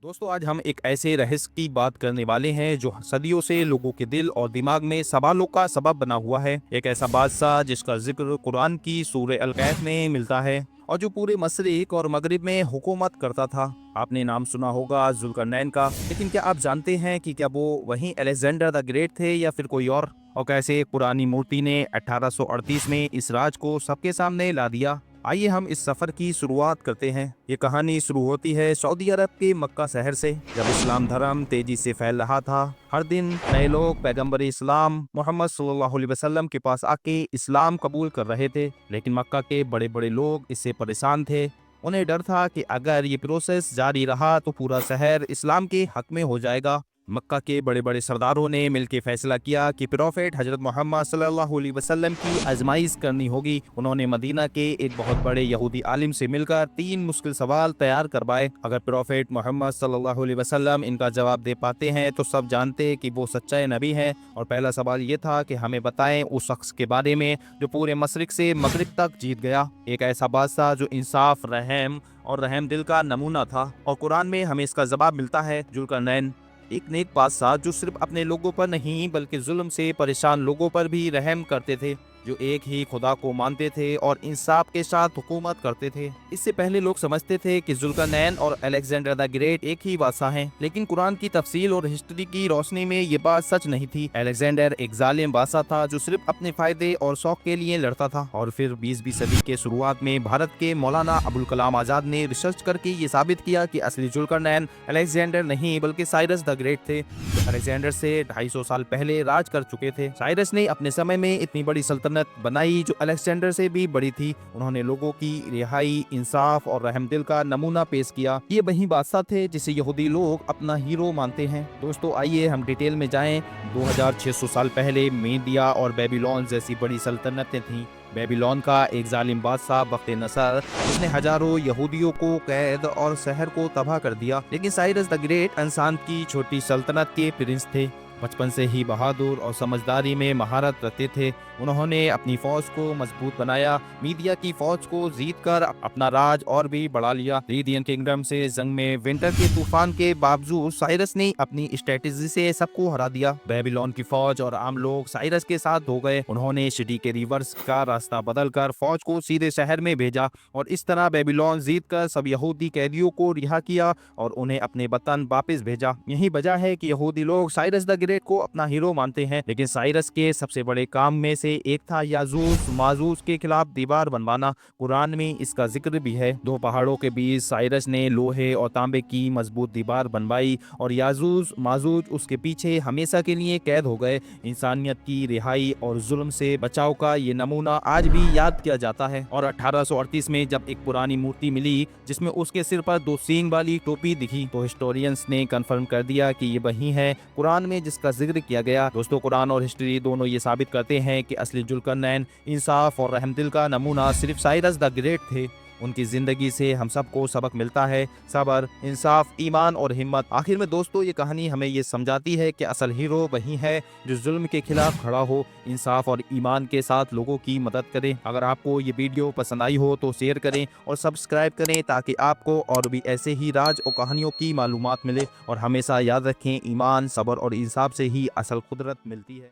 दोस्तों आज हम एक ऐसे रहस्य की बात करने वाले हैं जो सदियों से लोगों के दिल और दिमाग में सवालों का सबब बना हुआ है। एक ऐसा बादशाह जिसका जिक्र कुरान की सूरह अल कहफ में मिलता है और जो पूरे मशरिक और मगरिब में हुकूमत करता था। आपने नाम सुना होगा जुल्करनैन का, लेकिन क्या आप जानते हैं कि क्या वो वही अलेक्जेंडर द ग्रेट थे या फिर कोई और कैसे एक पुरानी मूर्ति ने 1838 में इस राज को सबके सामने ला दिया। आइए हम इस सफर की शुरुआत करते हैं। ये कहानी शुरू होती है सऊदी अरब के मक्का शहर से, जब इस्लाम धर्म तेजी से फैल रहा था। हर दिन नए लोग पैगंबर इस्लाम मोहम्मद सल्लल्लाहु अलैहि वसल्लम के पास आके इस्लाम कबूल कर रहे थे, लेकिन मक्का के बड़े बड़े लोग इससे परेशान थे। उन्हें डर था कि अगर ये प्रोसेस जारी रहा तो पूरा शहर इस्लाम के हक में हो जाएगा। मक्का के बड़े बड़े सरदारों ने मिलकर फैसला किया कि प्रोफेट हजरत मोहम्मद सल्लल्लाहु अलैहि वसल्लम की आजमाइश करनी होगी। उन्होंने मदीना के एक बहुत बड़े यहूदी आलिम से मिलकर 3 मुश्किल सवाल तैयार करवाए। अगर प्रोफेट मोहम्मद सल्लल्लाहु अलैहि वसल्लम इनका जवाब दे पाते हैं तो सब जानते कि वो सच्चे नबी हैं। और पहला सवाल ये था कि हमें बताएं उस शख्स के बारे में जो पूरे मशरिक से मगरिब तक जीत गया, एक ऐसा बादशाह जो इंसाफ, रहम और रहम दिल का नमूना था। और कुरान में हमें इसका जवाब मिलता है, जुल्करनैन एक नेक बादशाह जो सिर्फ अपने लोगों पर नहीं बल्कि जुल्म से परेशान लोगों पर भी रहम करते थे, जो एक ही खुदा को मानते थे और इंसाफ के साथ हुकूमत करते थे। इससे पहले लोग समझते थे कि जुल्करनैन और अलेक्जेंडर द ग्रेट एक ही बादशाह हैं, लेकिन कुरान की तफसील और हिस्ट्री की रोशनी में ये बात सच नहीं थी। अलेक्जेंडर एक जालिम बादशाह था जो सिर्फ अपने फायदे और शौक के लिए लड़ता था। और फिर 20वीं सदी के शुरुआत में भारत के मौलाना अबुल कलाम आजाद ने रिसर्च करके ये साबित किया कि असली जुल्करनैन अलेक्जेंडर नहीं बल्कि साइरस द ग्रेट थे, जो अलेक्जेंडर से 250 साल पहले राज कर चुके थे। साइरस ने अपने समय में इतनी बड़ी सल्तनत बनाई जो अलेक्जेंडर से भी बड़ी थी। उन्होंने लोगों की रिहाई, इंसाफ और रहमदिल का नमूना पेश किया। ये वही बादशाह थे जिसे यहूदी लोग अपना हीरो मानते हैं। दोस्तों आइए हम डिटेल में जाएं। 2600 साल पहले मीडिया और बेबीलोन जैसी बड़ी सल्तनतें थीं। बेबीलोन का एक जालिम बादशाह बख्त नसर, जिसने हजारों यहूदियों को कैद और शहर को तबाह कर दिया। लेकिन साइरस द ग्रेट इंसान की छोटी सल्तनत के प्रिंस थे। बचपन से ही बहादुर और समझदारी में महारत रखते थे। उन्होंने अपनी फौज को मजबूत बनाया, मीडिया की फौज को जीतकर अपना राज और भी बढ़ा लिया। रीदियन किंगडम से जंग में विंटर के तूफान के बावजूद साइरस ने अपनी स्ट्रेटेजी से सबको हरा दिया। बेबीलोन की फौज और आम लोग साइरस के साथ हो गए। उन्होंने सिटी के रिवर्स का रास्ता बदलकर फौज को सीधे शहर में भेजा और इस तरह बेबीलोन जीतकर सब यहूदी कैदियों को रिहा किया और उन्हें अपने वतन वापस भेजा। यही वजह है कि यहूदी लोग साइरस द ग्रेट को अपना हीरो मानते हैं। लेकिन साइरस के सबसे बड़े काम में से एक था याजूज माजूज के खिलाफ दीवार बनवाना। कुरान में इसका जिक्र भी है। 2 पहाड़ों के बीच साइरस ने लोहे और तांबे की मजबूत दीवार बनवाई और याजूज माजूज उसके पीछे हमेशा के लिए कैद हो गए। इंसानियत की रिहाई और जुल्म से बचाव का ये नमूना आज भी याद किया जाता है। और 1838 में जब एक पुरानी मूर्ति मिली जिसमें उसके सिर पर 2 सींग वाली टोपी दिखी, तो हिस्टोरियंस ने कंफर्म कर दिया कि ये वही है कुरान में जिसका जिक्र किया गया। दोस्तों कुरान और हिस्ट्री दोनों ये साबित करते हैं कि असली जुल्करनैन, इंसाफ और रहमदिल का नमूना सिर्फ साइरस द ग्रेट थे। उनकी जिंदगी से हम सबको सबक मिलता है, सब्र, इंसाफ, ईमान और हिम्मत। आखिर में दोस्तों ये कहानी हमें ये समझाती है कि असल हीरो वही है जो जुल्म के खिलाफ खड़ा हो, इंसाफ और ईमान के साथ लोगों की मदद करे। अगर आपको ये वीडियो पसंद आई हो तो शेयर करें और सब्सक्राइब करें ताकि आपको और भी ऐसे ही राज और कहानियों की मालूमात मिले। और हमेशा याद रखें, ईमान, सब्र और इंसाफ से ही असल कुदरत मिलती है।